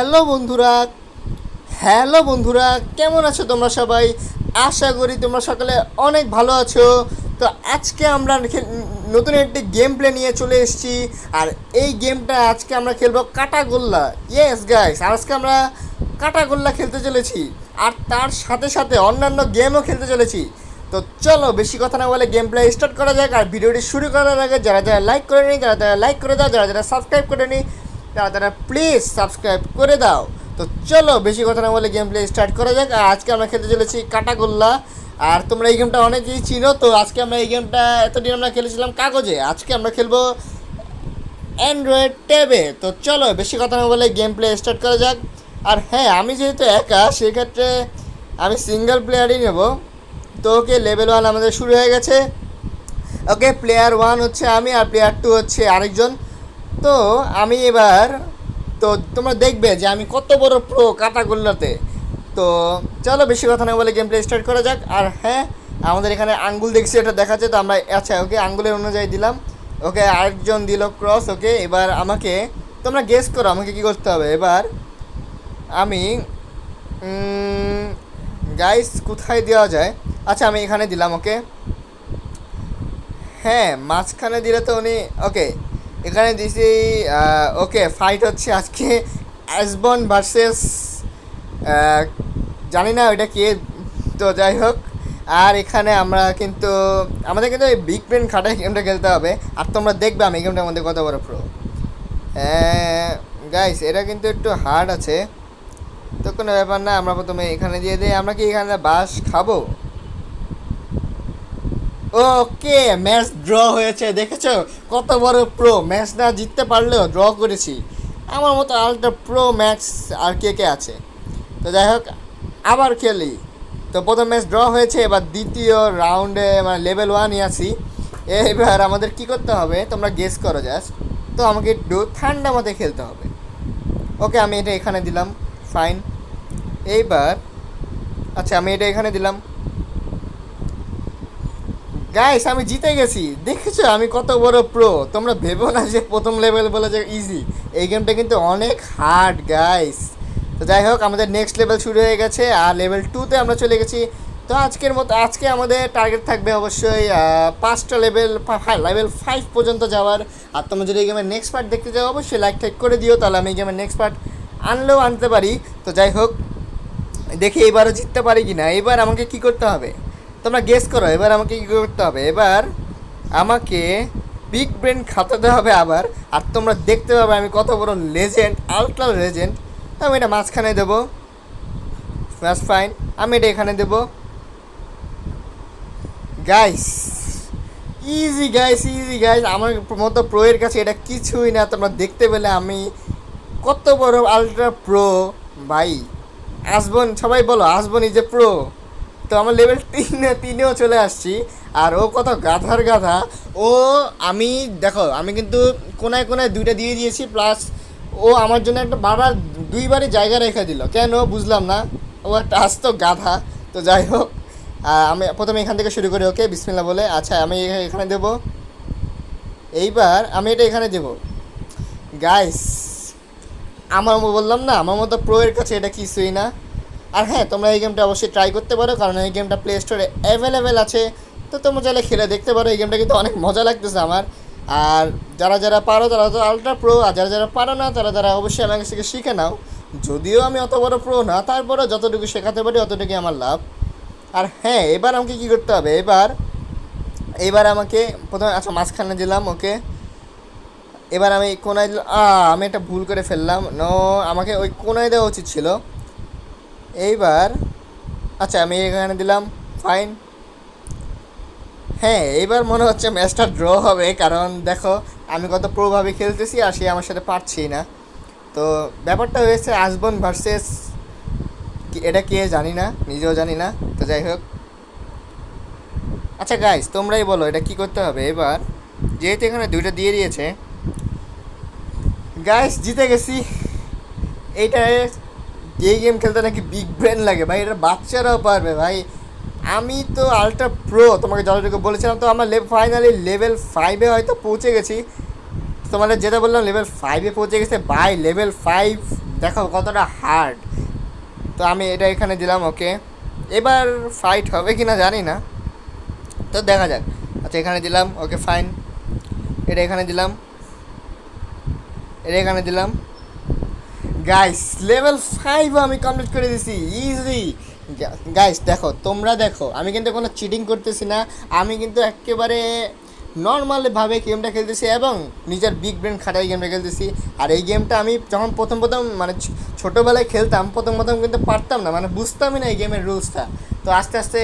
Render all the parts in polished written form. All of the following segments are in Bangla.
হ্যালো বন্ধুরা, কেমন আছো তোমরা সবাই? আশা করি তোমরা সকালে অনেক ভালো আছো। তো আজকে আমরা নতুন একটি গেম প্লে নিয়ে চলে এসেছি। আর এই গেমটা আজকে আমরা খেলবো কাটাগোল্লা। ইয়েস গাইস, আজকে আমরা কাটাগোল্লা খেলতে চলেছি। আর তার সাথে সাথে অন্যান্য গেমও খেলতে চলেছি। তো চলো বেশি কথা না বলে গেম প্লে স্টার্ট করা যাক। আর ভিডিওটি শুরু করার আগে যারা যারা লাইক করে নি তারা লাইক করে দাও, যারা যারা সাবস্ক্রাইব করে নি তারা প্লিজ সাবস্ক্রাইব করে দাও। তো চলো বেশি কথা না বলে গেম প্লে স্টার্ট করা যাক। আর আজকে আমরা খেলতে চলেছি কাটাগোল্লা। আর তোমরা এই গেমটা অনেকেই চিনো। তো আজকে আমরা এই গেমটা এতদিন আমরা খেলেছিলাম কাগজে, আজকে আমরা খেলবো অ্যান্ড্রয়েড ট্যাবে। তো চলো বেশি কথা না বলে গেম প্লে স্টার্ট করা যাক। আর হ্যাঁ, আমি যেহেতু একা সেক্ষেত্রে আমি সিঙ্গেল প্লেয়ারই নেব। তো ওকে, লেভেল 1 আমাদের শুরু হয়ে গেছে। ওকে, প্লেয়ার 1 হচ্ছে আমি আর প্লেয়ার 2 হচ্ছে আরেকজন। তো আমি এবার, তো তোমরা দেখবে যে আমি কত বড় প্রো কাটাগোল্লাতে। তো চলো বেশি কথা না বলে গেম প্লে স্টার্ট করা যাক। আর হ্যাঁ, আমাদের এখানে আঙ্গুল দেখছি, এটা দেখাচ্ছে। তো আমরা আচ্ছা ওকে আঙ্গুলের অনুযায়ী দিলাম। ওকে, আরেকজন দিল ক্রস। ওকে, এবার আমাকে তোমরা গেস করো আমাকে কি করতে হবে। এবার আমি গাইস কোথায় দেওয়া যায়? আচ্ছা আমি এখানে দিলাম। ওকে, হ্যাঁ মাঝখানে দিলে তো উনি, ওকে এখানে দিছি। ওকে, ফাইট হচ্ছে আজকে অ্যাসবন ভার্সেস জানি না ওইটা কে। তো যাই হোক, আর এখানে আমরা কিন্তু আমাদের কিন্তু এই বিগ ব্রেন খাটাই গেমটা খেলতে হবে। আর তোমরা দেখবে আমি এই গেমটার মধ্যে কত বড় প্রো। গাইস এটা কিন্তু একটু হার্ড আছে। তো কোনো ব্যাপার না, আমরা প্রথমে এখানে দিয়ে দিই। আমরা কি এখানে বাস খাবো? ওকে, ম্যাচ ড্র হয়েছে। দেখেছো কত বড় প্রো, ম্যাচ না জিততে পারলেও ড্র করেছি। আমার মতো আলট্রা প্রো ম্যাক্স আর কে কে আছে? তো যাই হোক, আবার খেলি। তো প্রথম ম্যাচ ড্র হয়েছে, এবার দ্বিতীয় রাউন্ডে মানে লেভেল 1ই আছি। এবার আমাদের কি করতে হবে তোমরা গেস করো জাস্ট। তো আমাকে একটু ঠান্ডা মাথায় খেলতে হবে। ওকে, আমি এটা এখানে দিলাম। ফাইন। এইবার আচ্ছা আমি এটা এখানে দিলাম। গাইস আমি জিতে গেছি। দেখেছো আমি কত বড় প্রো? তোমরা ভেবো না যে প্রথম লেভেল বলে যে ইজি। এই গেমটা কিন্তু অনেক হার্ড গাইস। তো যাই হোক, আমাদের নেক্সট লেভেল শুরু হয়ে গেছে আর লেভেল 2তে আমরা চলে গেছি। তো আজকের মতো আজকে আমাদের টার্গেট থাকবে অবশ্যই 5টা লেভেল 5 পর্যন্ত যাওয়ার। আর তোমরা যদি এই গেমের নেক্সট পার্ট দেখতে চাও অবশ্যই লাইক টাইক করে দিও, তাহলে আমি এই গেমের নেক্সট পার্ট আনলেও আনতে পারি। তো যাই হোক, দেখি এবারও জিততে পারি কি না। এবার আমাকে কি করতে হবে তোমরা গেস করো। এবার আমাকে কী করতে হবে? এবার আমাকে বিগ ব্রেন খাটাতে হবে আবার। আর তোমরা দেখতে পাবে আমি কত বড় লেজেন্ড, আলট্রা লেজেন্ড। তো আমি এটা মাঝখানে দেবো। ব্যাস ফাইন, আমি এটা এখানে দেবো। Guys easy guys, easy guys, আমার মতো প্রোয়ের কাছে এটা কিছুই না। তোমরা দেখতে পেলে আমি কত বড় আলট্রা প্রো ভাই। আসবন, সবাই বলো আসবন ইজ এ প্রো। তো আমার লেভেল 3-এও চলে আসছি। আর ও কত গাধার গাধা। ও আমি দেখো আমি কিন্তু কোনায় কোনায় 2টা দিয়ে দিয়েছি, প্লাস ও আমার জন্য একটা বারবার 2বারই জায়গা রেখে দিল কেন বুঝলাম না। ও একটা আস্ত গাধা। তো যাই হোক, আমি প্রথমে এখান থেকে শুরু করি। ওকে বিসমিল্লাহ বলে। আচ্ছা আমি এখানে দেবো। এইবার আমি এটা এখানে দেবো। গাইস আমার বললাম না আমার মতো প্রোয়ের কাছে এটা কিছুই না। আর হ্যাঁ, তোমরা এই গেমটা অবশ্যই ট্রাই করতে পারো, কারণ এই গেমটা প্লে স্টোরে অ্যাভেলেবেল আছে। তো তোমরা চাইলে খেলে দেখতে পারো। এই গেমটা কিন্তু অনেক মজা লাগতেছে আমার। আর যারা যারা পারো তারা তো আলট্রা প্রো, আর যারা যারা পারো না তারা অবশ্যই আমার কাছ থেকে শিখে নাও। যদিও আমি অত বড় প্রো না, তারপরেও যতটুকু শেখাতে পারি অতটুকুই আমার লাভ। আর হ্যাঁ, এবার আমাকে কী করতে হবে? এবার আমাকে প্রথমে আচ্ছা মাঝখানে দিলাম। ওকে, এবার আমি কোনায় দিলাম। আমি একটা ভুল করে ফেললাম। আমাকে ওই কোনায় দেওয়া উচিত ছিল। এইবার আচ্ছা আমি এখানে দিলাম। ফাইন। হ্যাঁ, এইবার মনে হচ্ছে ম্যাচটা ড্র হবে, কারণ দেখো আমি কত প্রভাবে খেলতেছি আর সে আমার সাথে পারছি না। তো ব্যাপারটা হয়েছে আসবন ভার্সেস এটা কে জানি না, নিজেও জানি না। তো যাই হোক, আচ্ছা গাইস তোমরাই বলো এটা কি করতে হবে। এবার যেহেতু এখানে 2টা দিয়ে দিয়েছে, গাইস জিতে গেছি। এইটা এই গেম খেলতে নাকি বিগ ব্রেন লাগে ভাই, এটা বাচ্চারাও পারবে ভাই। আমি তো আলট্রা প্রো তোমাকে যতটুকু বলেছিলাম। তো আমরা ফাইনালি লেভেল 5-এ হয়তো পৌঁছে গেছি। তোমাদের যেটা বললাম লেভেল 5-এ পৌঁছে গেছে বাই লেভেল 5 দেখো কতটা হার্ড। তো আমি এটা এখানে দিলাম, ওকে। এবার ফাইট হবে কি না জানি না, তো দেখা যাক। আচ্ছা এখানে দিলাম, ওকে ফাইন। এটা এখানে দিলাম, এটা এখানে দিলাম। গাইস লেভেল 5 আমি কমপ্লিট করে দিছি, ইজি। গাইস দেখো, তোমরা দেখো, আমি কিন্তু কোনো চিটিং করতেছি না, আমি কিন্তু একেবারে নর্মালভাবে গেমটা খেলতেছি এবং নিজের বিগ ব্রেন খাটাই গেমটা খেলতেছি। আর এই গেমটা আমি যখন প্রথম প্রথম মানে ছোটোবেলায় খেলতাম, প্রথম প্রথম কিন্তু পারতাম না, মানে বুঝতামই না এই গেমের রুলসটা। তো আস্তে আস্তে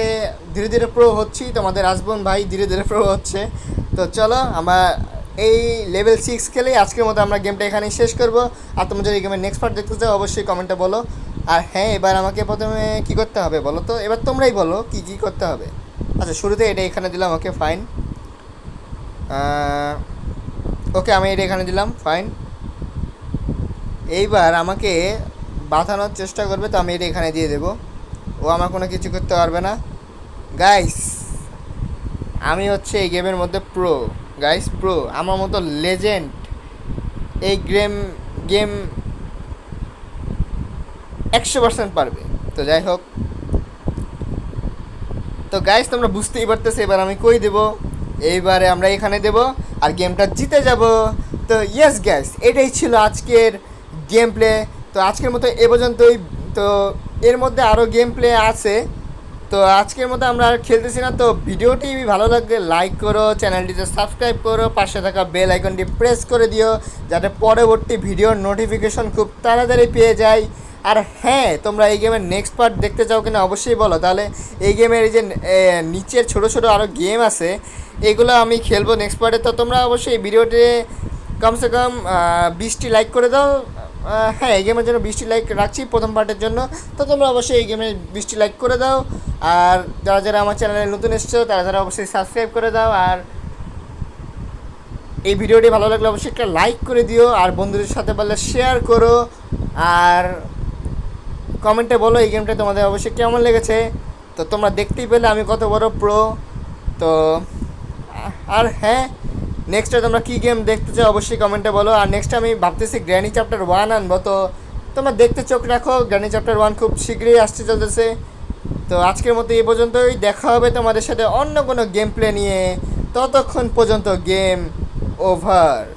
ধীরে ধীরে প্রো হচ্ছি, তোমাদের আসবন ভাই ধীরে ধীরে প্রো হচ্ছে। তো চলো আমরা এই লেভেল 6 খেলেই আজকের মতো আমরা গেমটা এখানেই শেষ করব। আর তোমরা যদি গেমের নেক্সট পার্ট দেখতে চাও অবশ্যই কমেন্টে বলো। আর হ্যাঁ, এবার আমাকে প্রথমে কী করতে হবে বলো তো, এবার তোমরাই বলো কী কী করতে হবে। আচ্ছা শুরুতে এটা এখানে দিলাম, ওকে ফাইন। ওকে আমি এটা এখানে দিলাম, ফাইন। এইবার আমাকে বাঁধানোর চেষ্টা করবে, তো আমি এটা এখানে দিয়ে দেবো। ও আমার কোনো কিছু করতে পারবে না। গাইস আমি হচ্ছে এই গেমের মধ্যে প্রো, গাইস প্রো, আমার মতো লেজেন্ড এই গেম 100% পারবে। তো যাই হোক, তো গাইস তোমরা বুঝতেই পারতেছো এবার আমি কই দেব। এইবারে আমরা এখানে দেব আর গেমটা জিতে যাব। তো ইয়েস গাইস, এটাই ছিল আজকের গেম প্লে। তো আজকের মতো এ পর্যন্তই। তো এর মধ্যে আরও গেম প্লে আছে, তো আজকের মতো আমরা আর খেলতেছি না। তো ভিডিওটি ভালো লাগলে লাইক করো, চ্যানেলটিতে সাবস্ক্রাইব করো, পাশে থাকা বেল আইকনটি প্রেস করে দিও যাতে পরবর্তী ভিডিওর নোটিফিকেশন খুব তাড়াতাড়ি পেয়ে যায়। আর হ্যাঁ, তোমরা এই গেমের নেক্সট পার্ট দেখতে চাও কিনা অবশ্যই বলো, তাহলে এই গেমের এই যে নিচের ছোটো ছোটো আরও গেম আছে এগুলো আমি খেলবো নেক্সট পার্টে। তো তোমরা অবশ্যই এই ভিডিওটি কমসে কম 20টি লাইক করে দাও। হ্যাঁ, এই গেমের জন্য 20টি লাইক রাখছি প্রথম পার্টের জন্য। তো তোমরা অবশ্যই এই গেমে 20টি লাইক করে দাও। আর যারা যারা আমার চ্যানেলে নতুন এসছো তারা তারা অবশ্যই সাবস্ক্রাইব করে দাও। আর এই ভিডিওটি ভালো লাগলে অবশ্যই একটা লাইক করে দিও, আর বন্ধুদের সাথে বললে শেয়ার করো। আর কমেন্টে বলো এই গেমটা তোমাদের অবশ্যই কেমন লেগেছে। তো তোমরা দেখতেই পেলে আমি কত বড় প্রো। তো আর হ্যাঁ, নেক্সটে তোমরা কী গেম দেখতে চাও অবশ্যই কমেন্টে বলো। আর নেক্সট আমি ভাবতেছি গ্র্যানি চ্যাপ্টার 1 আনবো। তো তোমরা দেখতে চোখ রাখো, গ্র্যানি চ্যাপ্টার 1 খুব শীঘ্রই আসতে চলতেছে। তো আজকের মতো এই পর্যন্তই, দেখা হবে তোমাদের সাথে অন্য কোনো গেম প্লে নিয়ে। ততক্ষণ পর্যন্ত গেম ওভার।